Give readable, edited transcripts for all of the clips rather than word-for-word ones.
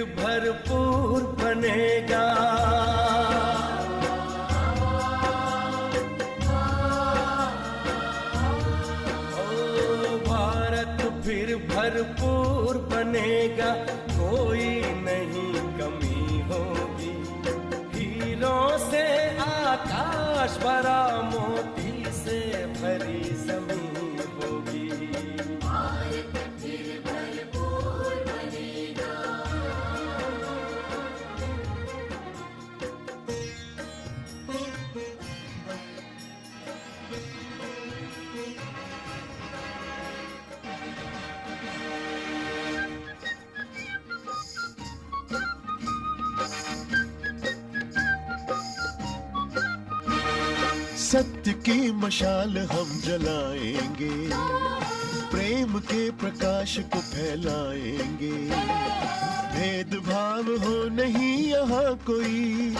फिर भरपूर बनेगा। ओ भारत फिर भरपूर बनेगा, कोई नहीं कमी होगी। हीरों से आकाश भरा, मोती से भरी जमीन होगी। भारत फिर भरपूर बनेगा। सत्य की मशाल हम जलाएंगे, प्रेम के प्रकाश को फैलाएंगे। भेदभाव हो नहीं यहाँ कोई,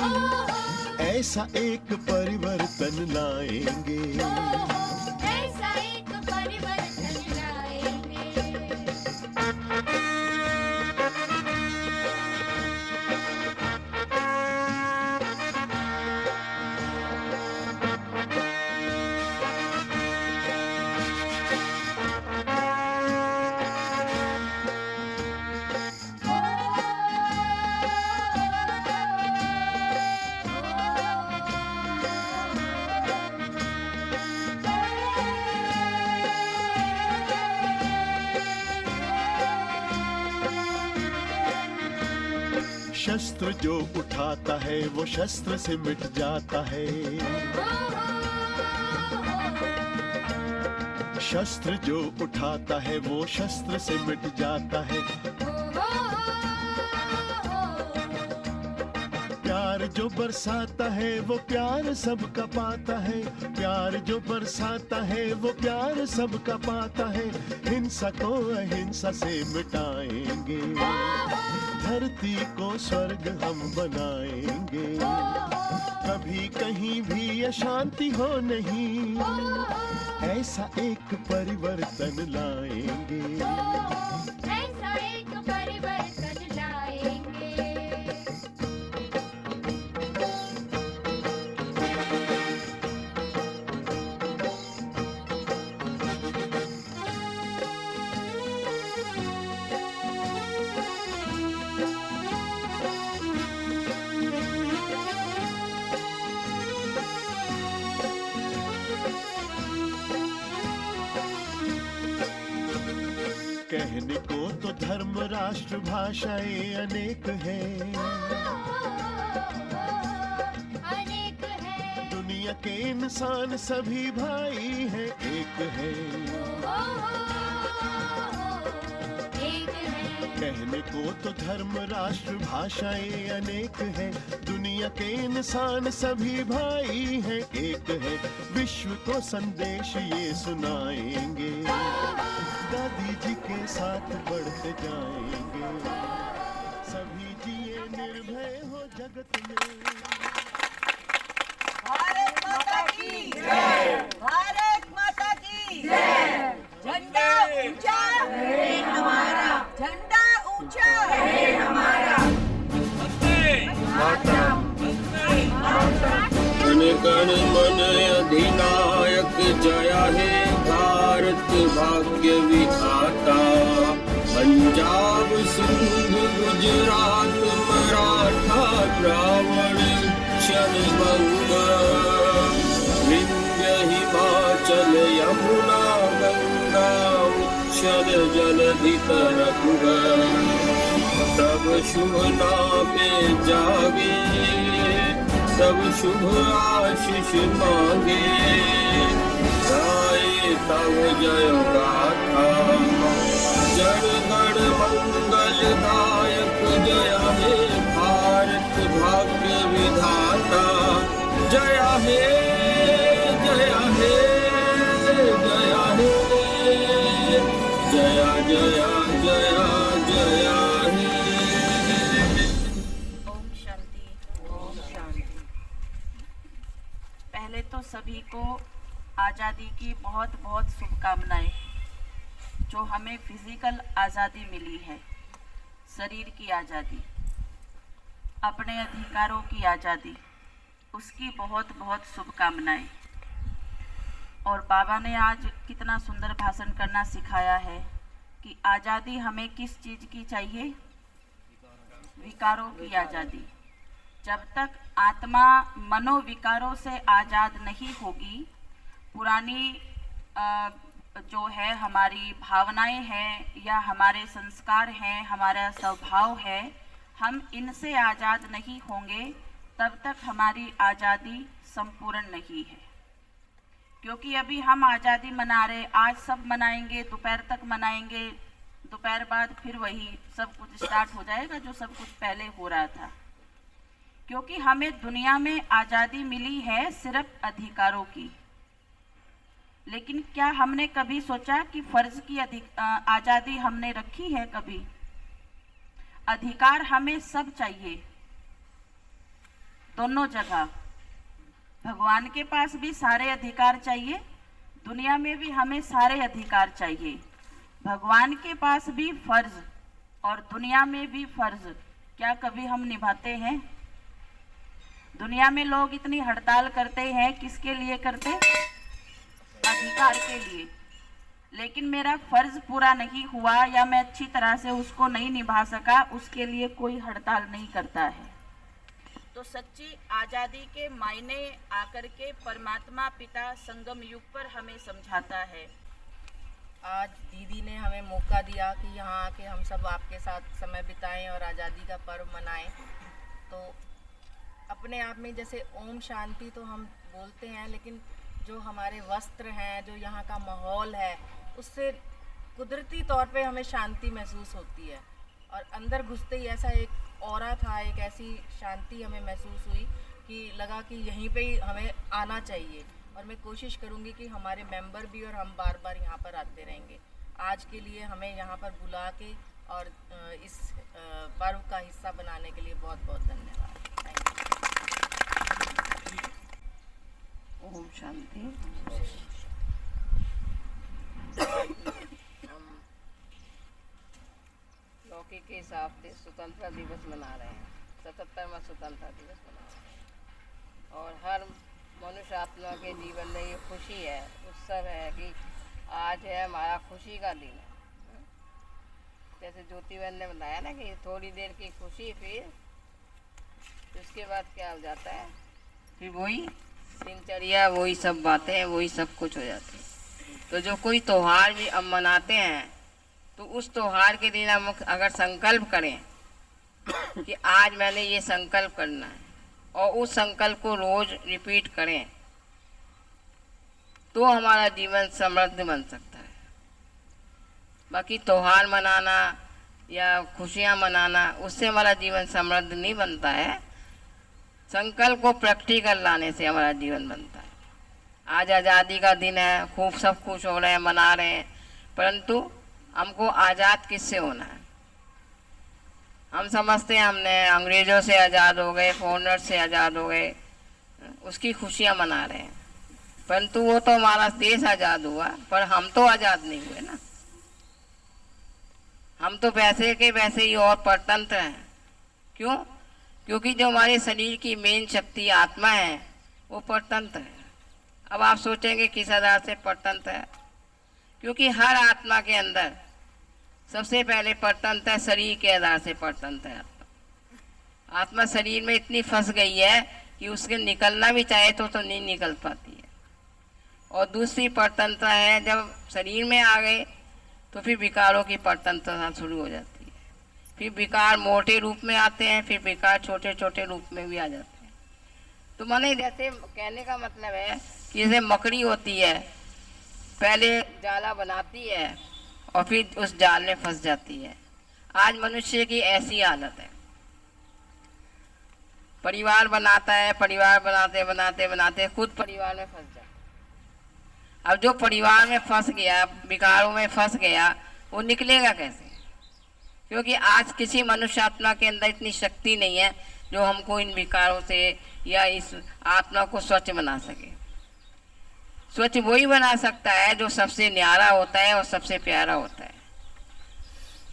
ऐसा एक परिवर्तन लाएंगे। ऐसा एक परिवर्तन लाएंगे। शस्त्र जो उठाता है वो शस्त्र से मिट जाता है। शस्त्र जो उठाता है वो शस्त्र से मिट जाता है। प्यार जो बरसाता है वो प्यार सबका पाता है। प्यार जो बरसाता है वो प्यार सबका पाता है। हिंसा को अहिंसा से मिटाएंगे, धरती को स्वर्ग हम बनाएंगे। कभी कहीं भी अशांति हो नहीं, ऐसा एक परिवर्तन लाएंगे। ऐसा एक परिवर्तन लाएंगे। कहने को तो धर्म राष्ट्र भाषाएं अनेक हैं, अनेक है। दुनिया के इंसान सभी भाई हैं, एक है। एक है। कहने को तो धर्म राष्ट्र भाषाएं अनेक हैं, दुनिया के इंसान सभी भाई हैं, एक है। विश्व को संदेश ये सुनाएंगे, दादी जी के साथ बढ़ते जाएंगे। सभी जिए निर्भय हो जगत में। भारत माता की जय। भारत माता की जय। झंडा ऊंचा है हमारा, झंडा ऊंचा है हमारा। जन गण मन अधिनायक जया हे भारत भाग्य विधाता। पंजाब सिंध गुजरात मराठा द्रावण क्षण बंग। विंध्य हिमाचल यमुना गंगा उच्छल जलधि तरंग। तब शुभ नामे जागे, सब शुभ आशीष मांगे। गाए तब जय गाथा, जन गण मंगल दायक जय हे भारत भाग्य विधाता। जय हे जय हे जय हे जय जय जय जय हे। ओम शांति, ओम शांति। पहले तो सभी को आज़ादी की बहुत बहुत शुभकामनाएं। जो हमें फिजिकल आज़ादी मिली है, शरीर की आज़ादी, अपने अधिकारों की आज़ादी, उसकी बहुत बहुत शुभकामनाएं। और बाबा ने आज कितना सुंदर भाषण करना सिखाया है कि आज़ादी हमें किस चीज़ की चाहिए? विकारों की आज़ादी। जब तक आत्मा मनोविकारों से आज़ाद नहीं होगी, पुरानी जो है हमारी भावनाएं हैं या हमारे संस्कार हैं, हमारा स्वभाव है, हम इनसे आज़ाद नहीं होंगे, तब तक हमारी आज़ादी संपूर्ण नहीं है। क्योंकि अभी हम आज़ादी मना रहे, आज सब मनाएंगे, दोपहर तक मनाएंगे, दोपहर बाद फिर वही सब कुछ स्टार्ट हो जाएगा जो सब कुछ पहले हो रहा था। क्योंकि हमें दुनिया में आज़ादी मिली है सिर्फ अधिकारों की, लेकिन क्या हमने कभी सोचा कि फर्ज की आज़ादी हमने रखी है? कभी अधिकार हमें सब चाहिए, दोनों जगह। भगवान के पास भी सारे अधिकार चाहिए, दुनिया में भी हमें सारे अधिकार चाहिए। भगवान के पास भी फर्ज और दुनिया में भी फर्ज, क्या कभी हम निभाते हैं? दुनिया में लोग इतनी हड़ताल करते हैं, किसके लिए करते? अधिकार के लिए। लेकिन मेरा फर्ज पूरा नहीं हुआ या मैं अच्छी तरह से उसको नहीं निभा सका, उसके लिए कोई हड़ताल नहीं करता है। तो सच्ची आज़ादी के मायने आकर के परमात्मा पिता संगम युग पर हमें समझाता है। आज दीदी ने हमें मौका दिया कि यहाँ आके हम सब आपके साथ समय बिताएं और आज़ादी का पर्व मनाएं। तो अपने आप में जैसे ओम शांति तो हम बोलते हैं, लेकिन जो हमारे वस्त्र हैं, जो यहाँ का माहौल है, उससे कुदरती तौर पे हमें शांति महसूस होती है। और अंदर घुसते ही ऐसा एक ऑरा था, एक ऐसी शांति हमें महसूस हुई कि लगा कि यहीं पे ही हमें आना चाहिए। और मैं कोशिश करूँगी कि हमारे मेंबर भी और हम बार बार यहाँ पर आते रहेंगे। आज के लिए हमें यहाँ पर बुला के और इस पर्व का हिस्सा बनाने के लिए बहुत बहुत धन्यवाद। ओम शांति। हम लौकी के हिसाब से स्वतंत्रता दिवस मना रहे हैं, 77वां स्वतंत्रता दिवस मना रहे हैं। और हर मनुष्य आत्मा के जीवन में ये खुशी है, उत्सव है कि आज है हमारा खुशी का दिन है। जैसे ज्योति बहन ने बताया ना कि थोड़ी देर की खुशी, फिर उसके बाद क्या हो जाता है? फिर वही दिनचर्या, वही सब बातें, वही सब कुछ हो जाती है। तो जो कोई त्योहार भी हम मनाते हैं, तो उस त्योहार के दिन हम अगर संकल्प करें कि आज मैंने ये संकल्प करना है और उस संकल्प को रोज रिपीट करें, तो हमारा जीवन समृद्ध बन सकता है। बाकी त्योहार मनाना या खुशियाँ मनाना, उससे हमारा जीवन समृद्ध नहीं बनता है। संकल्प को प्रैक्टिकल लाने से हमारा जीवन बनता है। आज आज़ादी का दिन है, खूब सब खुश हो रहे हैं, मना रहे हैं, परंतु हमको आज़ाद किससे होना है? हम समझते हैं हमने अंग्रेज़ों से आज़ाद हो गए, फॉरेनर से आज़ाद हो गए, उसकी खुशियाँ मना रहे हैं, परंतु वो तो हमारा देश आज़ाद हुआ, पर हम तो आज़ाद नहीं हुए ना। हम तो वैसे के वैसे ही और परतंत्र हैं। क्यों? क्योंकि जो हमारे शरीर की मेन शक्ति आत्मा है, वो परतंत्र है। अब आप सोचेंगे किस आधार से परतंत्र है? क्योंकि हर आत्मा के अंदर सबसे पहले परतंत्र है, शरीर के आधार से परतंत्र है। आत्मा शरीर में इतनी फंस गई है कि उसके निकलना भी चाहे तो नहीं निकल पाती है। और दूसरी परतंत्र है, जब शरीर में आ गए तो फिर विकारों की परतंत्रता शुरू हो जाती है। फिर विकार मोटे रूप में आते हैं, फिर विकार छोटे छोटे रूप में भी आ जाते हैं। तो माने जैसे कहने का मतलब है कि जैसे मकड़ी होती है, पहले जाला बनाती है और फिर उस जाल में फंस जाती है। आज मनुष्य की ऐसी हालत है, परिवार बनाता है, परिवार बनाते बनाते बनाते खुद परिवार में फंस जाता है। अब जो परिवार में फंस गया, विकारों में फंस गया, वो निकलेगा कैसे? क्योंकि आज किसी मनुष्य आत्मा के अंदर इतनी शक्ति नहीं है जो हमको इन विकारों से या इस आत्मा को स्वच्छ बना सके। स्वच्छ वही बना सकता है जो सबसे न्यारा होता है और सबसे प्यारा होता है,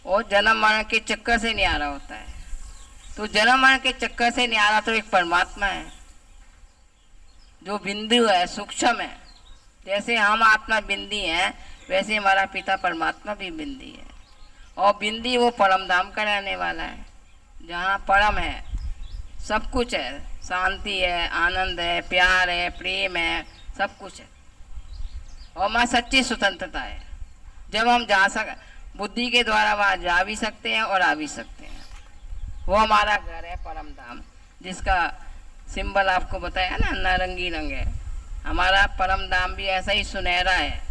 और जन्म मरण के चक्कर से न्यारा होता है। तो जन्म मरण के चक्कर से न्यारा तो एक परमात्मा है जो बिंदु है, सूक्ष्म है। जैसे हम आत्मा बिंदी हैं, वैसे हमारा पिता परमात्मा भी बिंदी है। और बिंदी वो परम धाम का रहने वाला है, जहाँ परम है, सब कुछ है, शांति है, आनंद है, प्यार है, प्रेम है, सब कुछ है। और वहाँ सच्ची स्वतंत्रता है। जब हम बुद्धि के द्वारा वहाँ जा भी सकते हैं और आ भी सकते हैं। वो हमारा घर है परम धाम, जिसका सिंबल आपको बताया ना, नारंगी रंग है। हमारा परम धाम भी ऐसा ही सुनहरा है,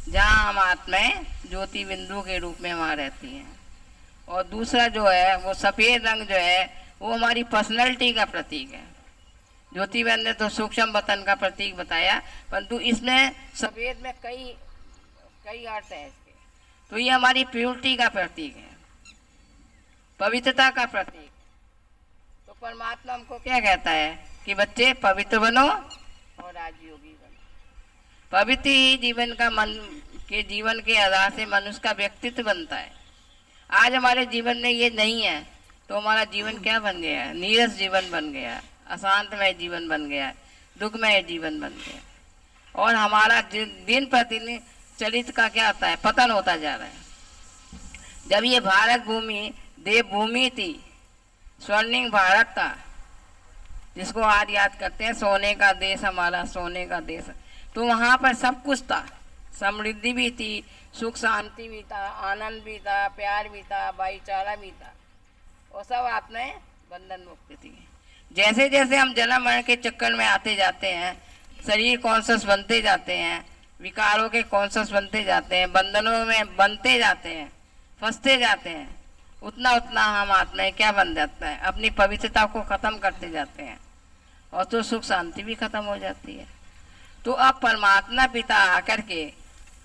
जहाँ हम आत्माएं ज्योति बिंदु के रूप में वहाँ रहती हैं। और दूसरा जो है वो सफ़ेद रंग जो है वो हमारी पर्सनैलिटी का प्रतीक है। ज्योति बहन ने तो सूक्ष्म वतन का प्रतीक बताया, परंतु इसमें सफ़ेद में कई अर्थ हैं इसके। तो ये हमारी प्योरिटी का प्रतीक है, पवित्रता का प्रतीक। तो परमात्मा हमको क्या कहता है कि बच्चे पवित्र बनो और राजयोगी बनो। पवित्र ही जीवन के आधार से मनुष्य का व्यक्तित्व बनता है। आज हमारे जीवन में ये नहीं है तो हमारा जीवन क्या बन गया है? नीरस जीवन बन गया, अशांतमय जीवन बन गया, दुखमय जीवन बन गया। और हमारा दिन प्रतिदिन चरित्र का क्या होता है? पतन होता जा रहा है। जब ये भारत भूमि देवभूमि थी, स्वर्णिम भारत था, जिसको आज याद करते हैं सोने का देश, हमारा सोने का देश, तो वहाँ पर सब कुछ था। समृद्धि भी थी, सुख शांति भी था, आनंद भी था, प्यार भी था, भाईचारा भी था, और सब आत्माएं बंधन मुक्त थी। जैसे जैसे हम जन्म मरण के चक्कर में आते जाते हैं, शरीर कॉन्शस बनते जाते हैं, विकारों के कॉन्शस बनते जाते हैं, बंधनों में बनते जाते हैं, फंसते जाते हैं, उतना उतना हम आत्माएं क्या बन जाता है? अपनी पवित्रता को ख़त्म करते जाते हैं, और तो सुख शांति भी खत्म हो जाती है। तो अब परमात्मा पिता आकर के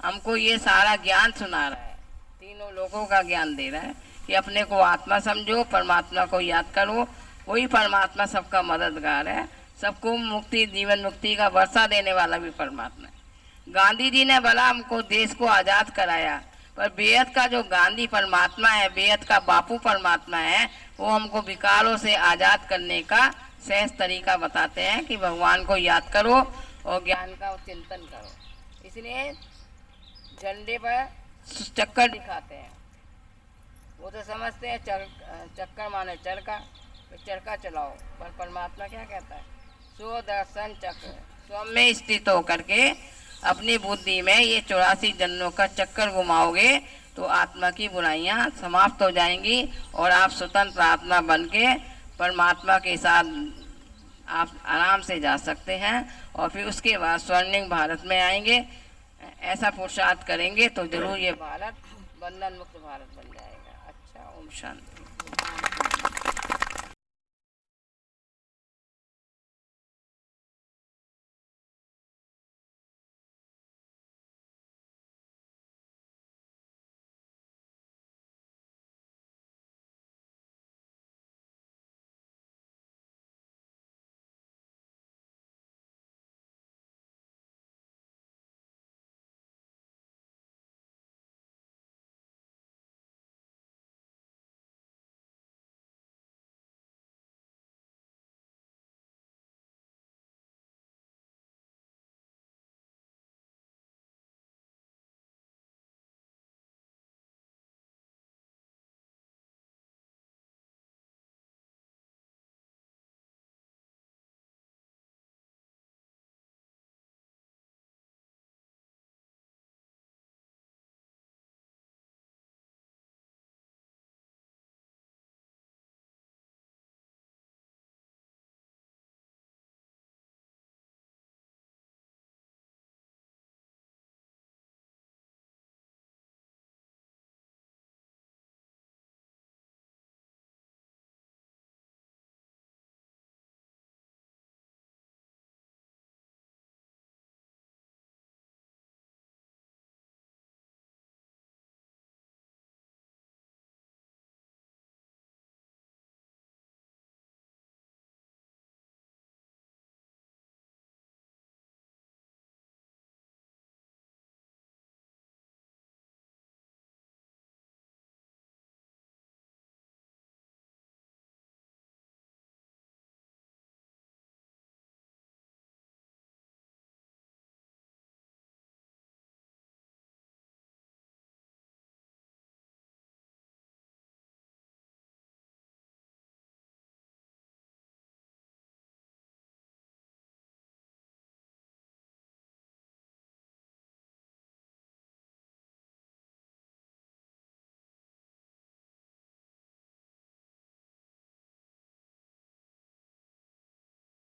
हमको ये सारा ज्ञान सुना रहा है, तीनों लोगों का ज्ञान दे रहा है कि अपने को आत्मा समझो, परमात्मा को याद करो। वही परमात्मा सबका मददगार है, सबको मुक्ति, जीवन मुक्ति का वर्षा देने वाला भी परमात्मा है। गांधी जी ने भला हमको देश को आज़ाद कराया, पर बेहद का जो गांधी परमात्मा है, बेहद का बापू परमात्मा है, वो हमको विकारों से आज़ाद करने का सहज तरीका बताते हैं कि भगवान को याद करो और ज्ञान का चिंतन करो। इसलिए झंडे पर चक्कर दिखाते हैं। वो तो समझते हैं चक्कर माने चरखा, तो चरखा चलाओ, पर परमात्मा क्या कहता है? सो दर्शन चक्र, स्वयं में स्थित होकर के अपनी बुद्धि में ये 84 जन्मों का चक्कर घुमाओगे तो आत्मा की बुराइयां समाप्त हो जाएंगी और आप स्वतंत्र आत्मा बन के परमात्मा के साथ आप आराम से जा सकते हैं। और फिर उसके बाद स्वर्णिम भारत में आएंगे। ऐसा पुरुषार्थ करेंगे तो जरूर ये भारत बंधन मुक्त भारत बन जाएगा। अच्छा, ओम शांति।